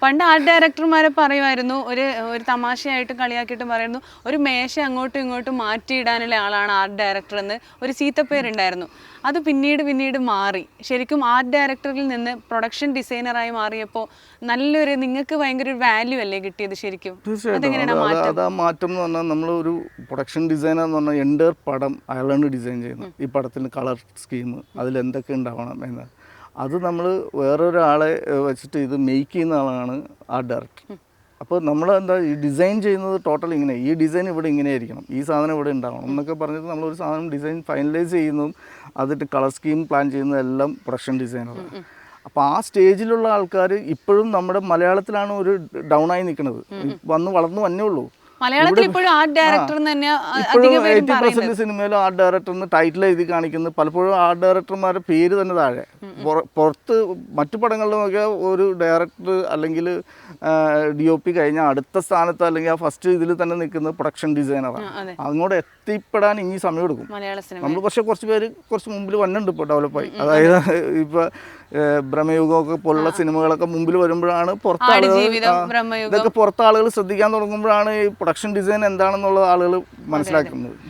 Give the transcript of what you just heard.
പണ്ട് ആർട്ട് ഡയറക്ടർമാരെ പറയുമായിരുന്നു, ഒരു ഒരു തമാശയായിട്ട് കളിയാക്കിയിട്ട് പറയുന്നു, ഒരു മേശ അങ്ങോട്ടും ഇങ്ങോട്ടും മാറ്റിയിടാനുള്ള ആളാണ് ആർട്ട് ഡയറക്ടർ എന്ന് ഒരു ചീത്തപ്പേരുണ്ടായിരുന്നു. അത് പിന്നീട് മാറി. ശരിക്കും ആർട്ട് ഡയറക്ടറിൽ നിന്ന് പ്രൊഡക്ഷൻ ഡിസൈനറായി മാറിയപ്പോൾ നല്ലൊരു, നിങ്ങൾക്ക് ഭയങ്കര ഒരു വാല്യൂ അല്ലേ കിട്ടിയത് ശരിക്കും? തീർച്ചയായിട്ടും. ആ മാറ്റം എന്ന് പറഞ്ഞാൽ നമ്മളൊരു പ്രൊഡക്ഷൻ ഡിസൈനർ എന്ന് പറഞ്ഞാൽ എൻ്റെ പടം അയാളാണ് ഡിസൈൻ ചെയ്യുന്നത്. ഈ പടത്തിന് കളർ സ്കീം അതിലെന്തൊക്കെ ഉണ്ടാവണം എന്ന് അത് നമ്മൾ വേറൊരാളെ വെച്ചിട്ട് ഇത് മെയ്ക്ക് ചെയ്യുന്ന ആളാണ് ആർട്ട് ഡയറക്ടർ. അപ്പോൾ നമ്മൾ എന്താ ഈ ഡിസൈൻ ചെയ്യുന്നത് ടോട്ടൽ ഇങ്ങനെ, ഈ ഡിസൈൻ ഇവിടെ ഇങ്ങനെ ആയിരിക്കണം, ഈ സാധനം ഇവിടെ ഉണ്ടാവണം എന്നൊക്കെ പറഞ്ഞിട്ട് നമ്മളൊരു സാധനം ഡിസൈൻ ഫൈനലൈസ് ചെയ്യുന്നതും അതിട്ട് കളർ സ്കീം പ്ലാൻ ചെയ്യുന്നതെല്ലാം പ്രൊഡക്ഷൻ ഡിസൈനറാണ്. അപ്പോൾ ആ സ്റ്റേജിലുള്ള ആൾക്കാർ ഇപ്പോഴും നമ്മുടെ മലയാളത്തിലാണ് ഒരു ഡൗൺ ആയി നിൽക്കുന്നത്. വളർന്നു വന്നേ ഉള്ളൂ. മലയാളത്തിൽ ഇപ്പോഴും ആർട്ട് ഡയറക്ടർ തന്നെ ഇപ്പോഴും 80% സിനിമയിലും ആർട്ട് ഡയറക്ടർ എന്ന് ടൈറ്റിൽ എഴുതി കാണിക്കുന്നത്. പലപ്പോഴും ആർട്ട് ഡയറക്ടർമാരുടെ പേര് തന്നെ താഴെ. പുറത്ത് മറ്റു പടങ്ങളിൽ നോക്കിയാൽ ഒരു ഡയറക്ടർ അല്ലെങ്കിൽ DOP കഴിഞ്ഞാൽ അടുത്ത സ്ഥാനത്ത് അല്ലെങ്കിൽ ആ ഫസ്റ്റ് ഇതിൽ തന്നെ നിൽക്കുന്നത് പ്രൊഡക്ഷൻ ഡിസൈനറാണ്. അങ്ങോട്ട് എത്തിപ്പെടാൻ ഇനി സമയം എടുക്കും. നമ്മൾ പക്ഷേ കുറച്ച് പേര് കുറച്ച് മുമ്പിൽ വന്നിട്ടുണ്ട് ഇപ്പോൾ ഡെവലപ്പായി. അതായത് ഇപ്പോൾ ബ്രഹ്മയുഗമൊക്കെ പോലുള്ള സിനിമകളൊക്കെ മുമ്പിൽ വരുമ്പോഴാണ് ഇതൊക്കെ പുറത്ത് ആളുകൾ ശ്രദ്ധിക്കാൻ തുടങ്ങുമ്പോഴാണ് ഈ പ്രൊഡക്ഷൻ ഡിസൈൻ എന്താണെന്നുള്ള ആളുകൾ മനസ്സിലാക്കുന്നത്.